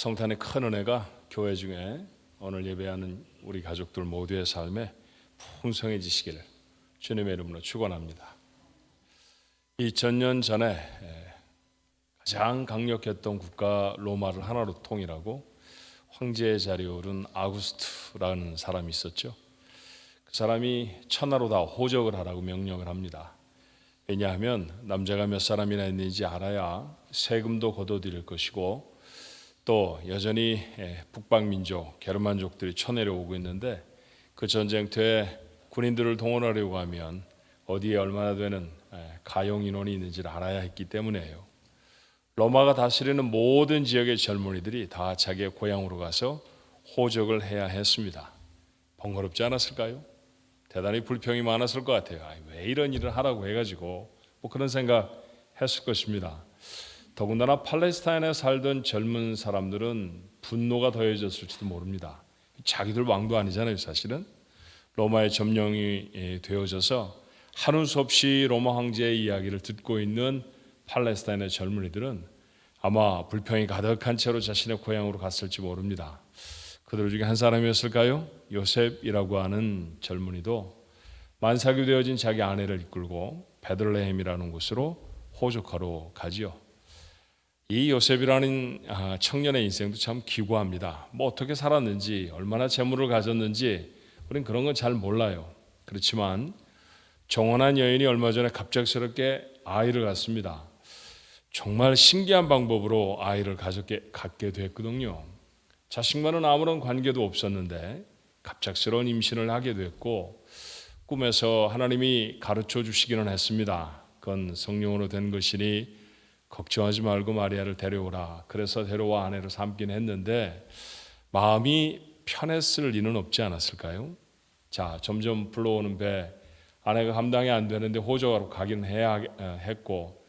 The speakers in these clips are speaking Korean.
성탄의 큰 은혜가 교회 중에 오늘 예배하는 우리 가족들 모두의 삶에 풍성해지시기를 주님의 이름으로 축원합니다. 2000년 전에 가장 강력했던 국가 로마를 하나로 통일하고 황제의 자리에 오른 아구스투라는 사람이 있었죠. 그 사람이 천하로 다 호적을 하라고 명령을 합니다. 왜냐하면 남자가 몇 사람이나 있는지 알아야 세금도 걷어들일 것이고, 또 여전히 북방민족, 게르만족들이 쳐내려오고 있는데 그 전쟁터에 군인들을 동원하려고 하면 어디에 얼마나 되는 가용 인원이 있는지를 알아야 했기 때문이에요. 로마가 다스리는 모든 지역의 젊은이들이 다 자기의 고향으로 가서 호적을 해야 했습니다. 번거롭지 않았을까요? 대단히 불평이 많았을 것 같아요. 왜 이런 일을 하라고 해가지고 그런 생각 했을 것입니다. 더군다나 팔레스타인에 살던 젊은 사람들은 분노가 더해졌을지도 모릅니다. 자기들 왕도 아니잖아요. 사실은 로마의 점령이 되어져서 하는 수 없이 로마 황제의 이야기를 듣고 있는 팔레스타인의 젊은이들은 아마 불평이 가득한 채로 자신의 고향으로 갔을지 모릅니다. 그들 중에 한 사람이었을까요? 요셉이라고 하는 젊은이도 만삭이 되어진 자기 아내를 이끌고 베들레헴이라는 곳으로 호적하러 가지요. 이 요셉이라는 청년의 인생도 참 기구합니다. 어떻게 살았는지, 얼마나 재물을 가졌는지 우린 그런 건 잘 몰라요. 그렇지만 정혼한 여인이 얼마 전에 갑작스럽게 아이를 갖습니다. 정말 신기한 방법으로 아이를 갖게 됐거든요. 자식과는 아무런 관계도 없었는데 갑작스러운 임신을 하게 됐고, 꿈에서 하나님이 가르쳐 주시기는 했습니다. 그건 성령으로 된 것이니 걱정하지 말고 마리아를 데려오라. 그래서 데려와 아내를 삼긴 했는데 마음이 편했을 리는 없지 않았을까요? 자, 점점 불러오는 배, 아내가 감당이 안 되는데 호적하러 가긴 해야 했고,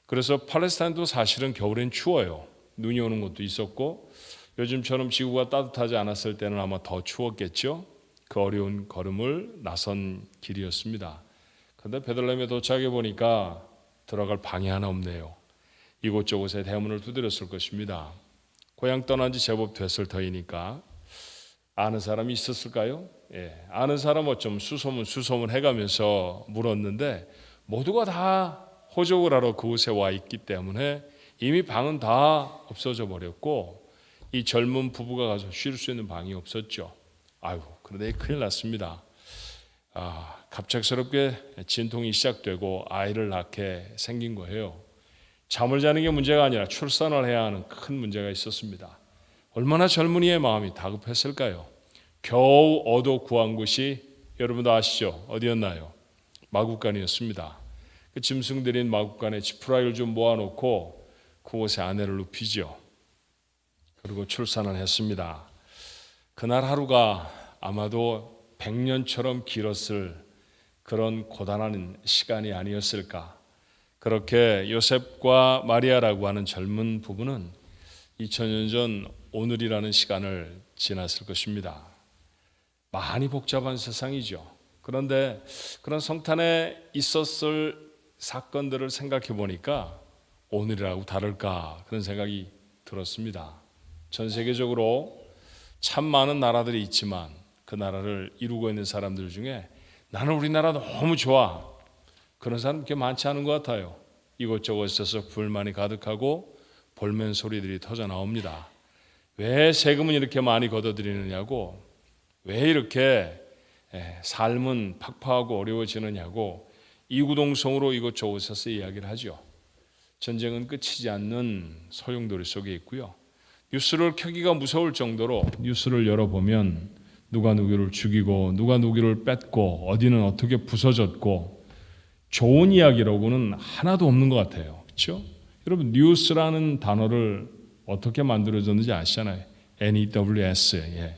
그래서 팔레스타인도 사실은 겨울엔 추워요. 눈이 오는 것도 있었고, 요즘처럼 지구가 따뜻하지 않았을 때는 아마 더 추웠겠죠. 그 어려운 걸음을 나선 길이었습니다. 그런데 베들레헴에 도착해 보니까 들어갈 방이 하나 없네요. 이곳저곳에 대문을 두드렸을 것입니다. 고향 떠난 지 제법 됐을 터이니까 아는 사람이 있었을까요? 아는 사람 어쩜 수소문 해가면서 물었는데 모두가 다 호적을 하러 그곳에 와 있기 때문에 이미 방은 다 없어져 버렸고, 이 젊은 부부가 가서 쉴 수 있는 방이 없었죠. 그런데 큰일 났습니다. 갑작스럽게 진통이 시작되고 아이를 낳게 생긴 거예요. 잠을 자는 게 문제가 아니라 출산을 해야 하는 큰 문제가 있었습니다. 얼마나 젊은이의 마음이 다급했을까요? 겨우 얻어 구한 곳이 여러분도 아시죠? 어디였나요? 마구간이었습니다. 그 짐승 들인 마구간에 지푸라기를 좀 모아놓고 그곳에 아내를 눕히죠. 그리고 출산을 했습니다. 그날 하루가 아마도 100년처럼 길었을 그런 고단한 시간이 아니었을까. 그렇게 요셉과 마리아라고 하는 젊은 부부는 2000년 전 오늘이라는 시간을 지났을 것입니다. 많이 복잡한 세상이죠. 그런데 그런 성탄에 있었을 사건들을 생각해 보니까 오늘이라고 다를까 그런 생각이 들었습니다. 전 세계적으로 참 많은 나라들이 있지만 그 나라를 이루고 있는 사람들 중에 나는 우리나라 너무 좋아, 그런 사람 그렇게 많지 않은 것 같아요. 이곳저곳에서 불만이 가득하고 볼멘 소리들이 터져 나옵니다. 왜 세금은 이렇게 많이 걷어들이느냐고, 왜 이렇게 삶은 팍팍하고 어려워지느냐고 이구동성으로 이곳저곳에서 이야기를 하죠. 전쟁은 끝이지 않는 소용돌이 속에 있고요. 뉴스를 켜기가 무서울 정도로 뉴스를 열어보면 누가 누구를 죽이고 누가 누구를 뺐고 어디는 어떻게 부서졌고 좋은 이야기라고는 하나도 없는 것 같아요. 그렇죠? 여러분, 뉴스라는 단어를 어떻게 만들어졌는지 아시잖아요. NEWS.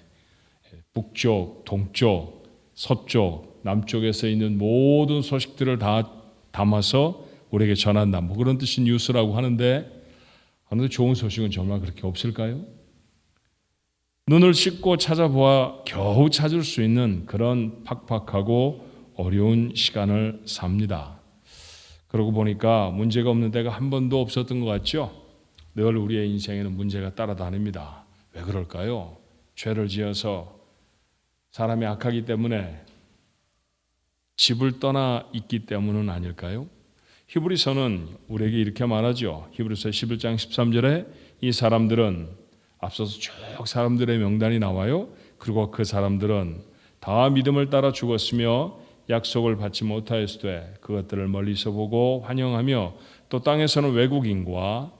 북쪽, 동쪽, 서쪽, 남쪽에서 있는 모든 소식들을 다 담아서 우리에게 전한다. 그런 뜻이 뉴스라고 하는데, 그런데 좋은 소식은 정말 그렇게 없을까요? 눈을 씻고 찾아보아 겨우 찾을 수 있는 그런 팍팍하고 어려운 시간을 삽니다. 그러고 보니까 문제가 없는 데가 한 번도 없었던 것 같죠? 늘 우리의 인생에는 문제가 따라다닙니다. 왜 그럴까요? 죄를 지어서 사람이 악하기 때문에, 집을 떠나 있기 때문은 아닐까요? 히브리서는 우리에게 이렇게 말하죠. 히브리서 11장 13절에 이 사람들은, 앞서서 쭉 사람들의 명단이 나와요. 그리고 그 사람들은 다 믿음을 따라 죽었으며 약속을 받지 못하였으되 그것들을 멀리서 보고 환영하며 또 땅에서는 외국인과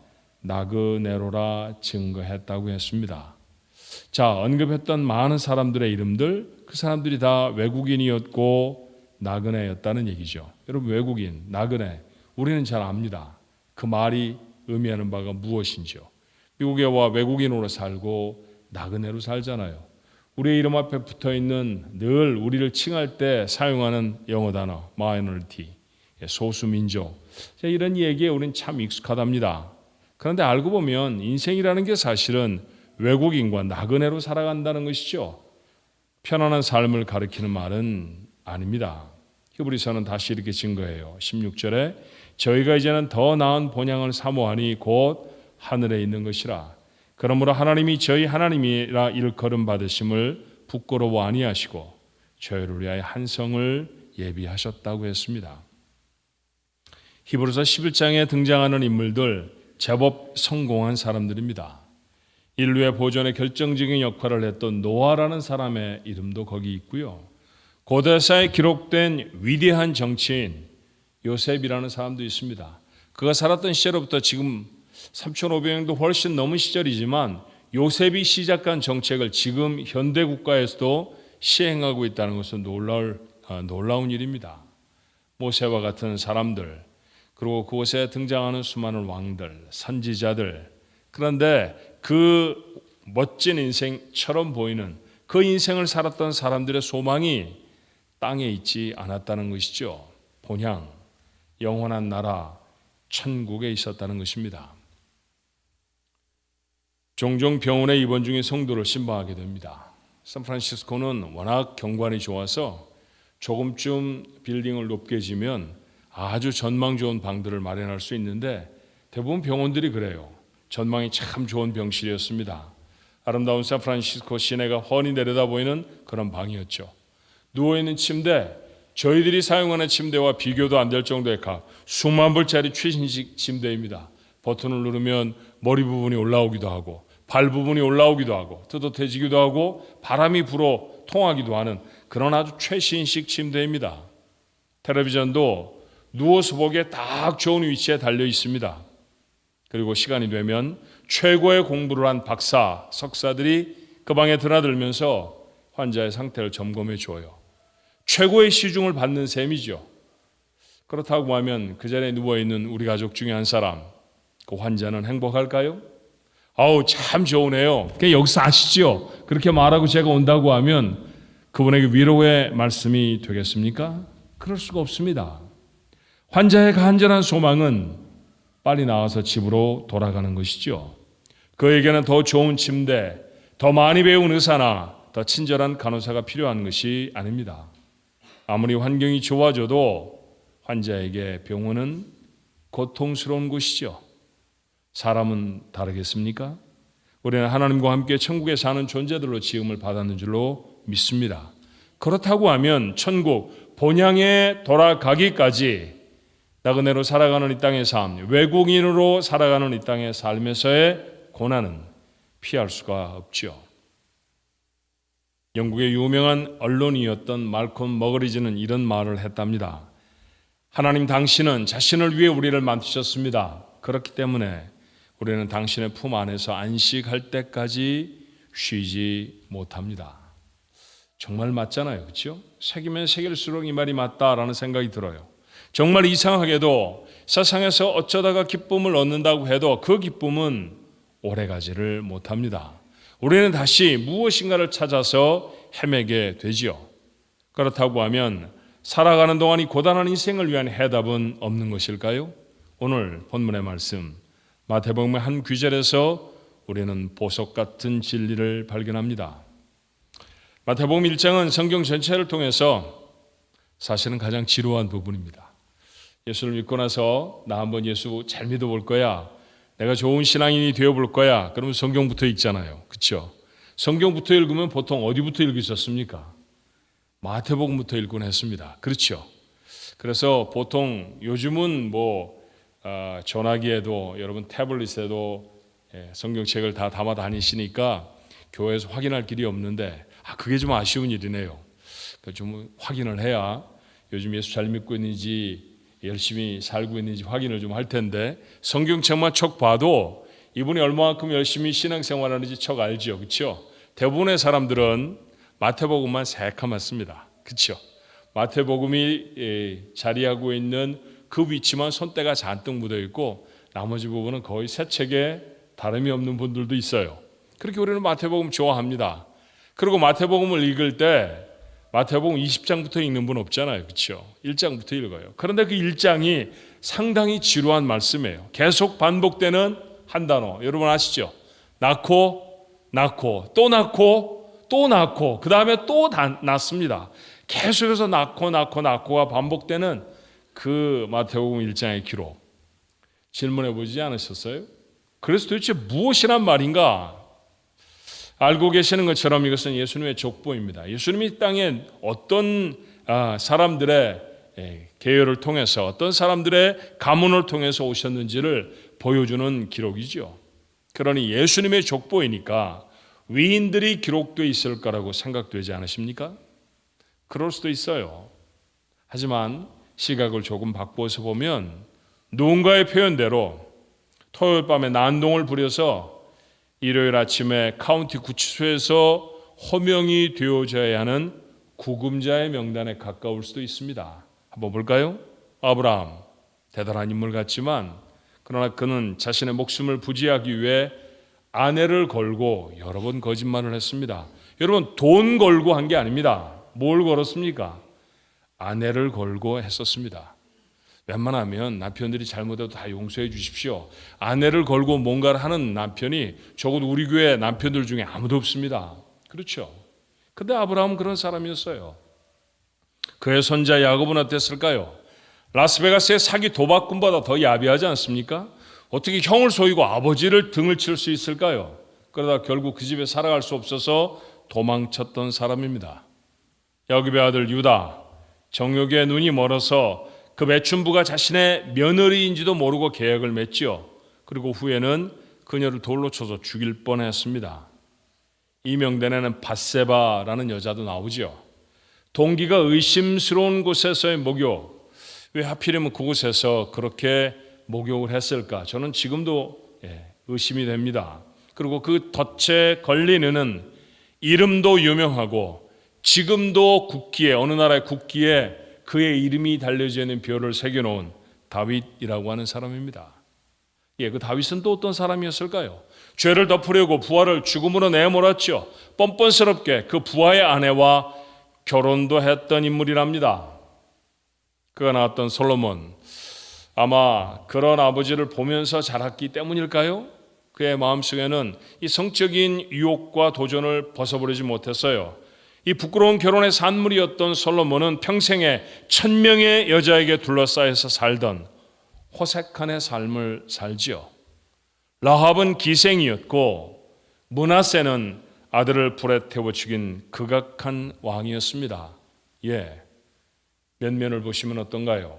나그네로라 증거했다고 했습니다. 자, 언급했던 많은 사람들의 이름들, 그 사람들이 다 외국인이었고 나그네였다는 얘기죠. 여러분, 외국인, 나그네, 우리는 잘 압니다. 그 말이 의미하는 바가 무엇인지요. 미국에 와 외국인으로 살고 나그네로 살잖아요. 우리의 이름 앞에 붙어있는, 늘 우리를 칭할 때 사용하는 영어 단어 minority, 소수민족, 이런 얘기에 우리는 참 익숙하답니다. 그런데 알고 보면 인생이라는 게 사실은 외국인과 나그네로 살아간다는 것이죠. 편안한 삶을 가리키는 말은 아닙니다. 히브리서는 다시 이렇게 증거해요. 16절에 저희가 이제는 더 나은 본향을 사모하니 곧 하늘에 있는 것이라. 그러므로 하나님이 저희 하나님이라 일컬음 받으심을 부끄러워 아니하시고 저희를 위하여 한 성을 예비하셨다고 했습니다. 히브리서 11장에 등장하는 인물들 제법 성공한 사람들입니다. 인류의 보존에 결정적인 역할을 했던 노아라는 사람의 이름도 거기 있고요. 고대사에 기록된 위대한 정치인 요셉이라는 사람도 있습니다. 그가 살았던 시절부터 지금 3,500년도 훨씬 넘은 시절이지만 요셉이 시작한 정책을 지금 현대 국가에서도 시행하고 있다는 것은 놀라운 일입니다. 모세와 같은 사람들, 그리고 그곳에 등장하는 수많은 왕들, 선지자들, 그런데 그 멋진 인생처럼 보이는 그 인생을 살았던 사람들의 소망이 땅에 있지 않았다는 것이죠. 본향, 영원한 나라, 천국에 있었다는 것입니다. 종종 병원에 입원 중인 성도를 신방하게 됩니다. 샌프란시스코는 워낙 경관이 좋아서 조금쯤 빌딩을 높게 지면 아주 전망 좋은 방들을 마련할 수 있는데 대부분 병원들이 그래요. 전망이 참 좋은 병실이었습니다. 아름다운 샌프란시스코 시내가 훤히 내려다 보이는 그런 방이었죠. 누워있는 침대, 저희들이 사용하는 침대와 비교도 안 될 정도의 수만 불짜리 최신식 침대입니다. 버튼을 누르면 머리 부분이 올라오기도 하고 발 부분이 올라오기도 하고 뜨뜻해지기도 하고 바람이 불어 통하기도 하는 그런 아주 최신식 침대입니다. 텔레비전도 누워서 보기에 딱 좋은 위치에 달려 있습니다. 그리고 시간이 되면 최고의 공부를 한 박사, 석사들이 그 방에 드나들면서 환자의 상태를 점검해 줘요. 최고의 시중을 받는 셈이죠. 그렇다고 하면 그 자리에 누워있는 우리 가족 중에 한 사람, 그 환자는 행복할까요? 아우 참 좋으네요. 그냥 여기서 아시죠? 그렇게 말하고 제가 온다고 하면 그분에게 위로의 말씀이 되겠습니까? 그럴 수가 없습니다. 환자의 간절한 소망은 빨리 나와서 집으로 돌아가는 것이죠. 그에게는 더 좋은 침대, 더 많이 배운 의사나 더 친절한 간호사가 필요한 것이 아닙니다. 아무리 환경이 좋아져도 환자에게 병원은 고통스러운 곳이죠. 사람은 다르겠습니까? 우리는 하나님과 함께 천국에 사는 존재들로 지음을 받았는 줄로 믿습니다. 그렇다고 하면 천국 본향에 돌아가기까지 나그네로 살아가는 이 땅의 삶, 외국인으로 살아가는 이 땅의 삶에서의 고난은 피할 수가 없죠. 영국의 유명한 언론이었던 말콤 머거리즈는 이런 말을 했답니다. 하나님 당신은 자신을 위해 우리를 만드셨습니다. 그렇기 때문에 우리는 당신의 품 안에서 안식할 때까지 쉬지 못합니다. 정말 맞잖아요. 그렇죠? 새기면 새길수록 이 말이 맞다라는 생각이 들어요. 정말 이상하게도 세상에서 어쩌다가 기쁨을 얻는다고 해도 그 기쁨은 오래가지를 못합니다. 우리는 다시 무엇인가를 찾아서 헤매게 되지요. 그렇다고 하면 살아가는 동안 이 고단한 인생을 위한 해답은 없는 것일까요? 오늘 본문의 말씀 마태복음의 한 구절에서 우리는 보석 같은 진리를 발견합니다. 마태복음 1장은 성경 전체를 통해서 사실은 가장 지루한 부분입니다. 예수를 믿고 나서 나 한번 예수 잘 믿어볼 거야, 내가 좋은 신앙인이 되어볼 거야. 그러면 성경부터 읽잖아요. 그렇죠? 성경부터 읽으면 보통 어디부터 읽으셨습니까? 마태복음부터 읽곤 했습니다. 그렇죠? 그래서 보통 요즘은 전화기에도 여러분 태블릿에도 성경책을 다 담아 다니시니까 교회에서 확인할 길이 없는데 그게 좀 아쉬운 일이네요. 좀 확인을 해야 요즘 예수 잘 믿고 있는지 열심히 살고 있는지 확인을 좀 할 텐데 성경책만 척 봐도 이분이 얼마만큼 열심히 신앙생활하는지 척 알죠. 그렇죠? 대부분의 사람들은 마태복음만 새카맣습니다. 그렇죠? 마태복음이 자리하고 있는 그 위치만 손때가 잔뜩 묻어 있고 나머지 부분은 거의 새 책에 다름이 없는 분들도 있어요. 그렇게 우리는 마태복음 좋아합니다. 그리고 마태복음을 읽을 때 마태복음 20장부터 읽는 분 없잖아요. 그렇죠? 1장부터 읽어요. 그런데 그 1장이 상당히 지루한 말씀이에요. 계속 반복되는 한 단어. 여러분 아시죠? 낳고 또 낳고 또 낳고 그 다음에 또 낳습니다. 계속해서 낳고가 반복되는 그 마태복음 1장의 기록. 질문해 보지 않으셨어요? 그래서 도대체 무엇이란 말인가? 알고 계시는 것처럼 이것은 예수님의 족보입니다. 예수님이 이 땅에 어떤 사람들의 계열을 통해서 어떤 사람들의 가문을 통해서 오셨는지를 보여주는 기록이죠. 그러니 예수님의 족보이니까 위인들이 기록되어 있을 거라고 생각되지 않으십니까? 그럴 수도 있어요. 하지만 시각을 조금 바꿔서 보면 누군가의 표현대로 토요일 밤에 난동을 부려서 일요일 아침에 카운티 구치소에서 호명이 되어져야 하는 구금자의 명단에 가까울 수도 있습니다. 한번 볼까요? 아브라함, 대단한 인물 같지만 그러나 그는 자신의 목숨을 부지하기 위해 아내를 걸고 여러 번 거짓말을 했습니다. 여러분 돈 걸고 한 게 아닙니다. 뭘 걸었습니까? 아내를 걸고 했었습니다. 웬만하면 남편들이 잘못해도 다 용서해 주십시오. 아내를 걸고 뭔가를 하는 남편이 적어도 우리 교회 남편들 중에 아무도 없습니다. 그렇죠? 근데 아브라함은 그런 사람이었어요. 그의 손자 야곱은 어땠을까요? 라스베가스의 사기 도박꾼보다 더 야비하지 않습니까? 어떻게 형을 속이고 아버지를 등을 칠 수 있을까요? 그러다 결국 그 집에 살아갈 수 없어서 도망쳤던 사람입니다. 야곱의 아들 유다, 정욕의 눈이 멀어서 그 매춘부가 자신의 며느리인지도 모르고 계약을 맺지요. 그리고 후에는 그녀를 돌로 쳐서 죽일 뻔했습니다. 이 명단에는 밧세바라는 여자도 나오죠. 동기가 의심스러운 곳에서의 목욕, 왜 하필이면 그곳에서 그렇게 목욕을 했을까? 저는 지금도 의심이 됩니다. 그리고 그 덫에 걸린 이는 이름도 유명하고 지금도 국기에 어느 나라의 국기에 그의 이름이 달려져 있는 벼를 새겨놓은 다윗이라고 하는 사람입니다. 그 다윗은 또 어떤 사람이었을까요? 죄를 덮으려고 부하를 죽음으로 내몰았죠. 뻔뻔스럽게 그 부하의 아내와 결혼도 했던 인물이랍니다. 그가 낳았던 솔로몬, 아마 그런 아버지를 보면서 자랐기 때문일까요? 그의 마음속에는 이 성적인 유혹과 도전을 벗어버리지 못했어요. 이 부끄러운 결혼의 산물이었던 솔로몬은 평생에 1000명의 여자에게 둘러싸여서 살던 호색한의 삶을 살지요. 라합은 기생이었고 므낫세는 아들을 불에 태워 죽인 극악한 왕이었습니다. 면면을 보시면 어떤가요?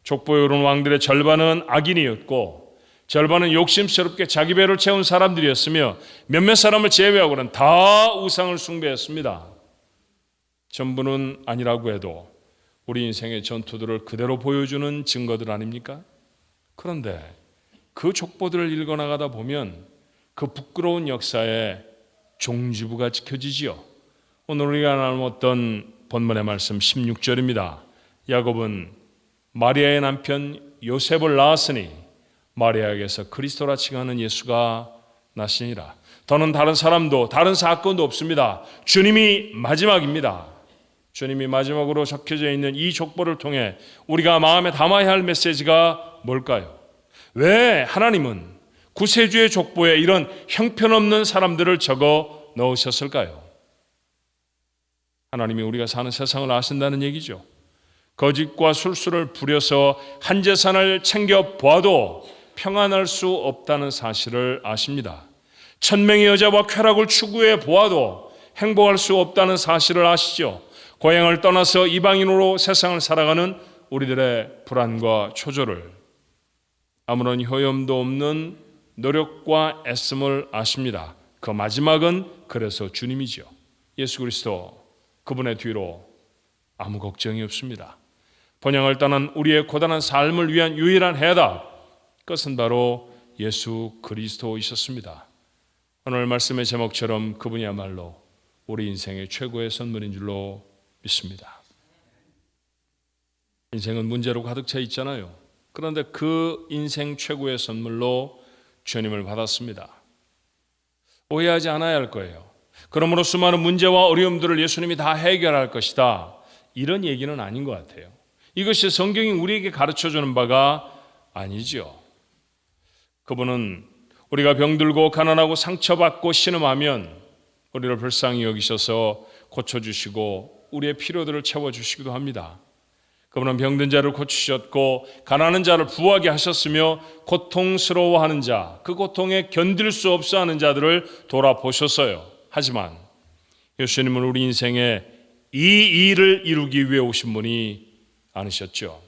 족보에 오른 왕들의 절반은 악인이었고 절반은 욕심스럽게 자기 배를 채운 사람들이었으며 몇몇 사람을 제외하고는 다 우상을 숭배했습니다. 전부는 아니라고 해도 우리 인생의 전투들을 그대로 보여주는 증거들 아닙니까? 그런데 그 족보들을 읽어나가다 보면 그 부끄러운 역사의 종지부가 지켜지지요. 오늘 우리가 나눴던 본문의 말씀 16절입니다. 야곱은 마리아의 남편 요셉을 낳았으니 마리아에게서 그리스도라 칭하는 예수가 나시니라. 더는 다른 사람도 다른 사건도 없습니다. 주님이 마지막입니다. 주님이 마지막으로 적혀져 있는 이 족보를 통해 우리가 마음에 담아야 할 메시지가 뭘까요? 왜 하나님은 구세주의 족보에 이런 형편없는 사람들을 적어 넣으셨을까요? 하나님이 우리가 사는 세상을 아신다는 얘기죠. 거짓과 술수를 부려서 한 재산을 챙겨 보아도 평안할 수 없다는 사실을 아십니다. 1000명의 여자와 쾌락을 추구해 보아도 행복할 수 없다는 사실을 아시죠? 고향을 떠나서 이방인으로 세상을 살아가는 우리들의 불안과 초조를, 아무런 효험도 없는 노력과 애씀을 아십니다. 그 마지막은 그래서 주님이죠. 예수 그리스도, 그분의 뒤로 아무 걱정이 없습니다. 번영을 떠난 우리의 고단한 삶을 위한 유일한 해답, 그것은 바로 예수 그리스도이셨습니다. 오늘 말씀의 제목처럼 그분이야말로 우리 인생의 최고의 선물인 줄로 믿습니다. 인생은 문제로 가득 차 있잖아요. 그런데 그 인생 최고의 선물로 주님을 받았습니다. 오해하지 않아야 할 거예요. 그러므로 수많은 문제와 어려움들을 예수님이 다 해결할 것이다, 이런 얘기는 아닌 것 같아요. 이것이 성경이 우리에게 가르쳐주는 바가 아니죠. 그분은 우리가 병들고 가난하고 상처받고 신음하면 우리를 불쌍히 여기셔서 고쳐주시고 우리의 필요들을 채워주시기도 합니다. 그분은 병든 자를 고치셨고 가난한 자를 부하게 하셨으며 고통스러워하는 자, 그 고통에 견딜 수 없어 하는 자들을 돌아보셨어요. 하지만 예수님은 우리 인생에 이 일을 이루기 위해 오신 분이 아니셨죠.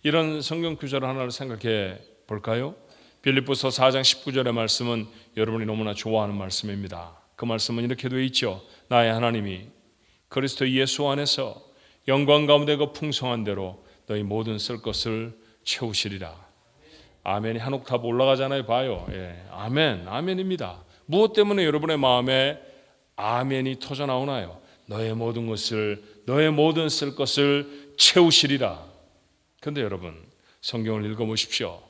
이런 성경 구절 하나를 생각해 볼까요? 빌립보서 4장 19절의 말씀은 여러분이 너무나 좋아하는 말씀입니다. 그 말씀은 이렇게 되어 있죠. 나의 하나님이 그리스도 예수 안에서 영광 가운데 그 풍성한 대로 너희 모든 쓸 것을 채우시리라. 아멘이 한 옥탑 올라가잖아요. 봐요. 예, 아멘, 아멘입니다. 무엇 때문에 여러분의 마음에 아멘이 터져 나오나요? 너의 모든 것을, 너의 모든 쓸 것을 채우시리라. 그런데 여러분, 성경을 읽어보십시오.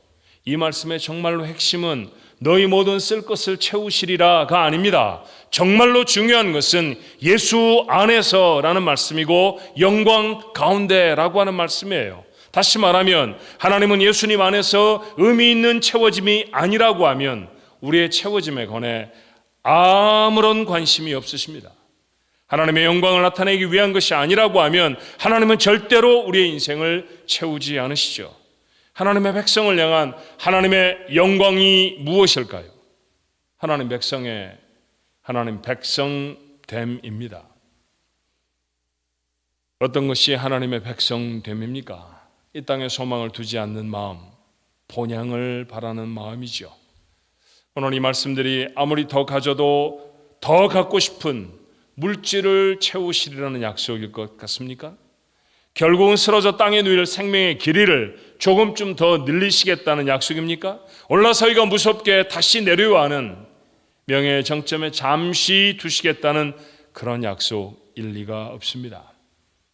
이 말씀의 정말로 핵심은 너희 모든 쓸 것을 채우시리라가 아닙니다. 정말로 중요한 것은 예수 안에서라는 말씀이고 영광 가운데라고 하는 말씀이에요. 다시 말하면 하나님은 예수님 안에서 의미 있는 채워짐이 아니라고 하면 우리의 채워짐에 관해 아무런 관심이 없으십니다. 하나님의 영광을 나타내기 위한 것이 아니라고 하면 하나님은 절대로 우리의 인생을 채우지 않으시죠. 하나님의 백성을 향한 하나님의 영광이 무엇일까요? 하나님 백성됨입니다. 어떤 것이 하나님의 백성됨입니까? 이 땅에 소망을 두지 않는 마음, 본향을 바라는 마음이죠. 오늘 이 말씀들이 아무리 더 가져도 더 갖고 싶은 물질을 채우시리라는 약속일 것 같습니까? 결국은 쓰러져 땅에 누일 생명의 길이를 조금쯤 더 늘리시겠다는 약속입니까? 올라서기가 무섭게 다시 내려와는 명예의 정점에 잠시 두시겠다는 그런 약속일 리가 없습니다.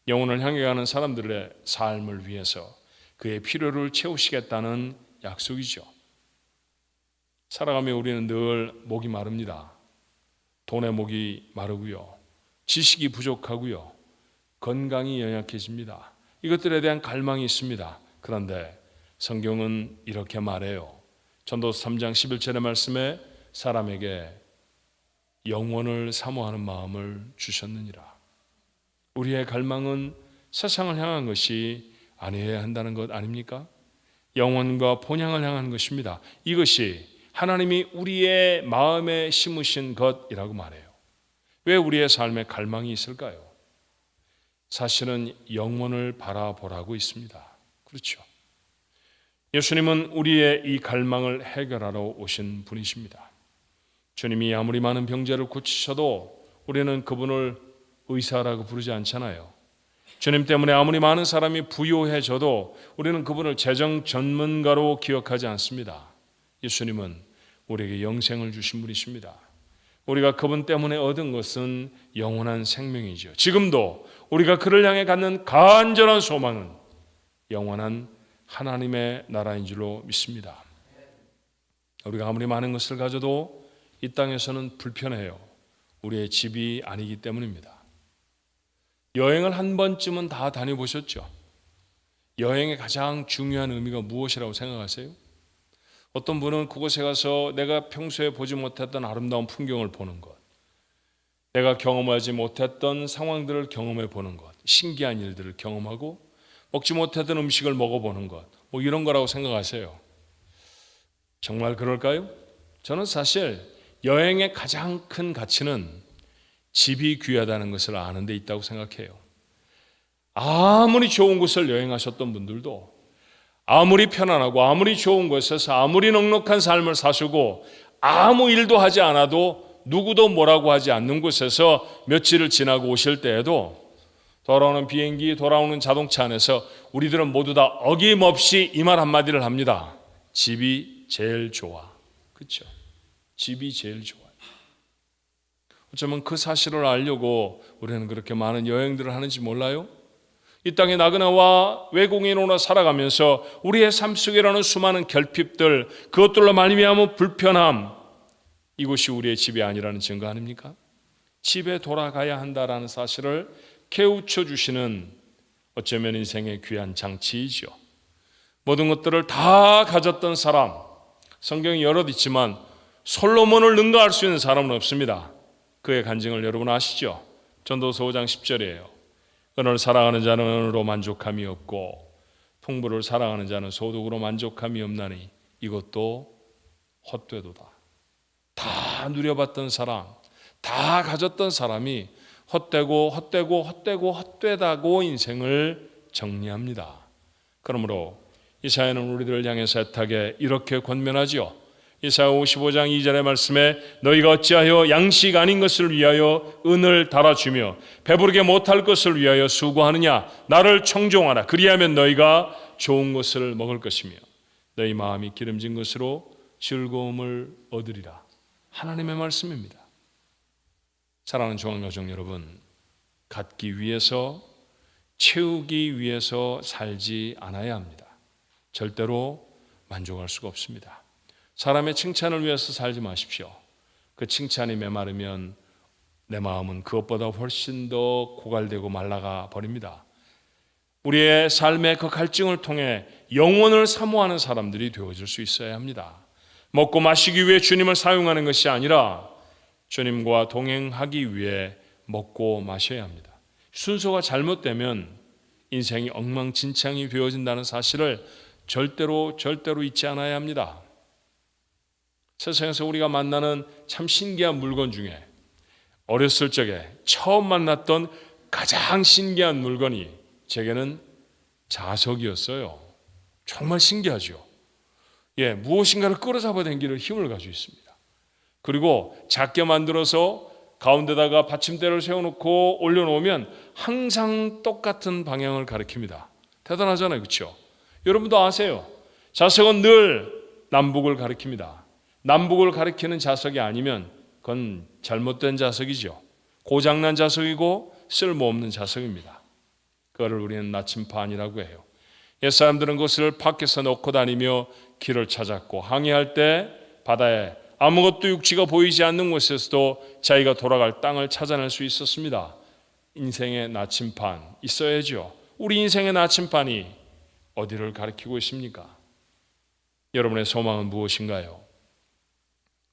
영혼을 향해 가는 사람들의 삶을 위해서 그의 필요를 채우시겠다는 약속이죠. 살아가며 우리는 늘 목이 마릅니다. 돈의 목이 마르고요, 지식이 부족하고요, 건강이 연약해집니다. 이것들에 대한 갈망이 있습니다. 그런데 성경은 이렇게 말해요. 전도서 3장 11절의 말씀에 사람에게 영원을 사모하는 마음을 주셨느니라. 우리의 갈망은 세상을 향한 것이 아니어야 한다는 것 아닙니까? 영원과 본향을 향한 것입니다. 이것이 하나님이 우리의 마음에 심으신 것이라고 말해요. 왜 우리의 삶에 갈망이 있을까요? 사실은 영원을 바라보라고 있습니다. 그렇죠. 예수님은 우리의 이 갈망을 해결하러 오신 분이십니다. 주님이 아무리 많은 병자를 고치셔도 우리는 그분을 의사라고 부르지 않잖아요. 주님 때문에 아무리 많은 사람이 부유해져도 우리는 그분을 재정 전문가로 기억하지 않습니다. 예수님은 우리에게 영생을 주신 분이십니다. 우리가 그분 때문에 얻은 것은 영원한 생명이죠. 지금도 우리가 그를 향해 갖는 간절한 소망은 영원한 하나님의 나라인 줄로 믿습니다. 우리가 아무리 많은 것을 가져도 이 땅에서는 불편해요. 우리의 집이 아니기 때문입니다. 여행을 한 번쯤은 다 다녀보셨죠? 여행의 가장 중요한 의미가 무엇이라고 생각하세요? 어떤 분은 그곳에 가서 내가 평소에 보지 못했던 아름다운 풍경을 보는 것, 내가 경험하지 못했던 상황들을 경험해 보는 것, 신기한 일들을 경험하고 먹지 못했던 음식을 먹어보는 것, 뭐 이런 거라고 생각하세요. 정말 그럴까요? 저는 사실 여행의 가장 큰 가치는 집이 귀하다는 것을 아는 데 있다고 생각해요. 아무리 좋은 곳을 여행하셨던 분들도 아무리 편안하고 아무리 좋은 곳에서 아무리 넉넉한 삶을 사시고 아무 일도 하지 않아도 누구도 뭐라고 하지 않는 곳에서 며칠을 지나고 오실 때에도 돌아오는 비행기, 돌아오는 자동차 안에서 우리들은 모두 다 어김없이 이 말 한마디를 합니다. 집이 제일 좋아. 그렇죠? 집이 제일 좋아요. 어쩌면 그 사실을 알려고 우리는 그렇게 많은 여행들을 하는지 몰라요? 이 땅에 나그네와 외국인으로 살아가면서 우리의 삶 속에 일어나는 수많은 결핍들, 그것들로 말미암은 불편함, 이곳이 우리의 집이 아니라는 증거 아닙니까? 집에 돌아가야 한다라는 사실을 깨우쳐 주시는 어쩌면 인생의 귀한 장치이죠. 모든 것들을 다 가졌던 사람, 성경이 여럿 있지만 솔로몬을 능가할 수 있는 사람은 없습니다. 그의 간증을 여러분 아시죠? 전도서 5장 10절이에요. 은을 사랑하는 자는 은으로 만족함이 없고 풍부를 사랑하는 자는 소득으로 만족함이 없나니 이것도 헛되도다. 다 누려봤던 사람, 다 가졌던 사람이 헛되다고 인생을 정리합니다. 그러므로 이사야는 우리들을 향해서 애타게 이렇게 권면하지요. 이사야 55장 2절의 말씀에 너희가 어찌하여 양식 아닌 것을 위하여 은을 달아주며 배부르게 못할 것을 위하여 수고하느냐. 나를 청종하라. 그리하면 너희가 좋은 것을 먹을 것이며 너희 마음이 기름진 것으로 즐거움을 얻으리라. 하나님의 말씀입니다. 사랑하는 종합가족 여러분, 갖기 위해서, 채우기 위해서 살지 않아야 합니다. 절대로 만족할 수가 없습니다. 사람의 칭찬을 위해서 살지 마십시오. 그 칭찬이 메마르면 내 마음은 그것보다 훨씬 더 고갈되고 말라가 버립니다. 우리의 삶의 그 갈증을 통해 영혼을 사모하는 사람들이 되어질 수 있어야 합니다. 먹고 마시기 위해 주님을 사용하는 것이 아니라 주님과 동행하기 위해 먹고 마셔야 합니다. 순서가 잘못되면 인생이 엉망진창이 되어진다는 사실을 절대로 잊지 않아야 합니다. 세상에서 우리가 만나는 참 신기한 물건 중에 어렸을 적에 처음 만났던 가장 신기한 물건이 제게는 자석이었어요. 정말 신기하죠. 무엇인가를 끌어잡아 당기는 힘을 가지고 있습니다. 그리고 작게 만들어서 가운데다가 받침대를 세워놓고 올려놓으면 항상 똑같은 방향을 가리킵니다. 대단하잖아요. 그렇죠? 여러분도 아세요. 자석은 늘 남북을 가리킵니다. 남북을 가리키는 자석이 아니면 그건 잘못된 자석이죠. 고장난 자석이고 쓸모없는 자석입니다. 그거를 우리는 나침반이라고 해요. 옛사람들은 그것을 밖에서 놓고 다니며 길을 찾았고 항해할 때 바다에 아무것도 육지가 보이지 않는 곳에서도 자기가 돌아갈 땅을 찾아낼 수 있었습니다. 인생의 나침반 있어야죠. 우리 인생의 나침반이 어디를 가리키고 있습니까? 여러분의 소망은 무엇인가요?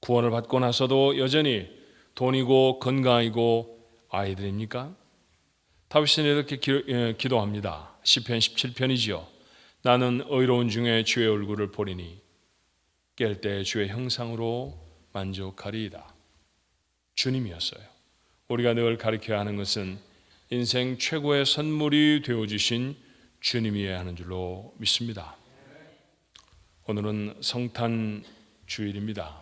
구원을 받고 나서도 여전히 돈이고 건강이고 아이들입니까? 다윗은 이렇게 기도합니다. 시편 17편이지요. 나는 의로운 중에 주의 얼굴을 보리니 깰 때 주의 형상으로 만족하리이다. 주님이었어요. 우리가 늘 가르쳐야 하는 것은 인생 최고의 선물이 되어주신 주님이어야 하는 줄로 믿습니다. 오늘은 성탄 주일입니다.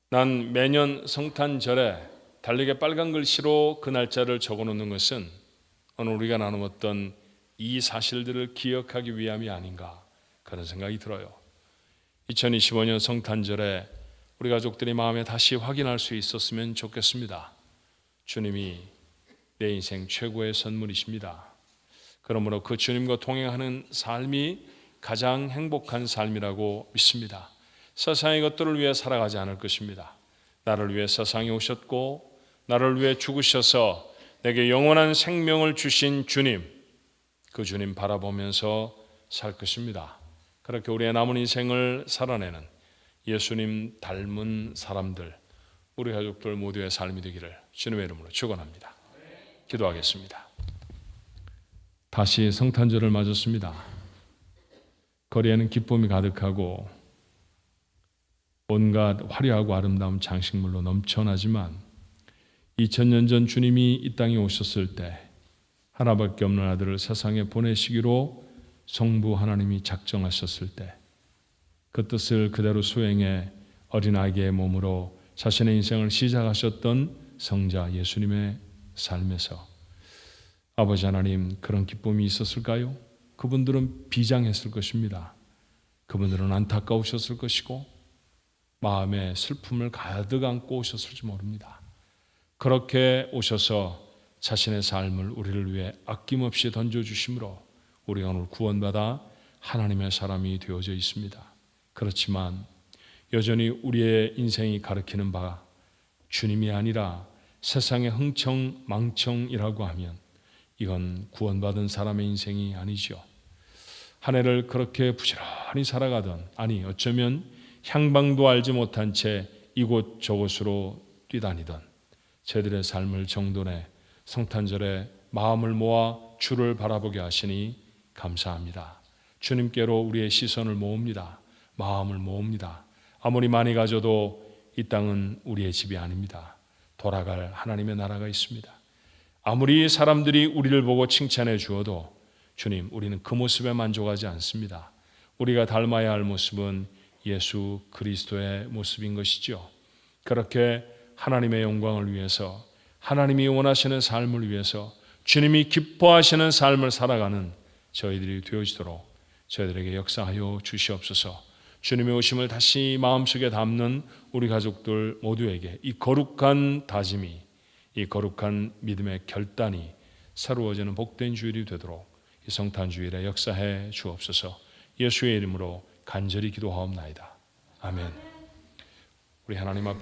난 매년 성탄절에 달력에 빨간 글씨로 그 날짜를 적어놓는 것은 오늘 우리가 나누었던 이 사실들을 기억하기 위함이 아닌가 그런 생각이 들어요. 2025년 성탄절에 우리 가족들이 마음에 다시 확인할 수 있었으면 좋겠습니다. 주님이 내 인생 최고의 선물이십니다. 그러므로 그 주님과 동행하는 삶이 가장 행복한 삶이라고 믿습니다. 세상의 것들을 위해 살아가지 않을 것입니다. 나를 위해 세상에 오셨고 나를 위해 죽으셔서 내게 영원한 생명을 주신 주님, 그 주님 바라보면서 살 것입니다. 그렇게 우리의 남은 인생을 살아내는 예수님 닮은 사람들, 우리 가족들 모두의 삶이 되기를 주님의 이름으로 축원합니다. 기도하겠습니다. 다시 성탄절을 맞았습니다. 거리에는 기쁨이 가득하고 온갖 화려하고 아름다운 장식물로 넘쳐나지만 2000년 전 주님이 이 땅에 오셨을 때 하나밖에 없는 아들을 세상에 보내시기로 성부 하나님이 작정하셨을 때 그 뜻을 그대로 수행해 어린아기의 몸으로 자신의 인생을 시작하셨던 성자 예수님의 삶에서 아버지 하나님 그런 기쁨이 있었을까요? 그분들은 비장했을 것입니다. 그분들은 안타까우셨을 것이고 마음에 슬픔을 가득 안고 오셨을지 모릅니다. 그렇게 오셔서 자신의 삶을 우리를 위해 아낌없이 던져주심으로 우리가 오늘 구원받아 하나님의 사람이 되어져 있습니다. 그렇지만 여전히 우리의 인생이 가리키는 바 주님이 아니라 세상의 흥청망청이라고 하면 이건 구원받은 사람의 인생이 아니죠. 한 해를 그렇게 부지런히 살아가던, 아니 어쩌면 향방도 알지 못한 채 이곳저곳으로 뛰다니던 저희들의 삶을 정돈해 성탄절에 마음을 모아 주를 바라보게 하시니 감사합니다. 주님께로 우리의 시선을 모읍니다. 마음을 모읍니다. 아무리 많이 가져도 이 땅은 우리의 집이 아닙니다. 돌아갈 하나님의 나라가 있습니다. 아무리 사람들이 우리를 보고 칭찬해 주어도 주님, 우리는 그 모습에 만족하지 않습니다. 우리가 닮아야 할 모습은 예수 그리스도의 모습인 것이죠. 그렇게 하나님의 영광을 위해서, 하나님이 원하시는 삶을 위해서, 주님이 기뻐하시는 삶을 살아가는 저희들이 되어지도록 저희들에게 역사하여 주시옵소서. 주님의 오심을 다시 마음속에 담는 우리 가족들 모두에게 이 거룩한 다짐이, 이 거룩한 믿음의 결단이 새로워지는 복된 주일이 되도록 이 성탄주일에 역사해 주옵소서. 예수의 이름으로 간절히 기도하옵나이다. 아멘. 우리 하나님 앞에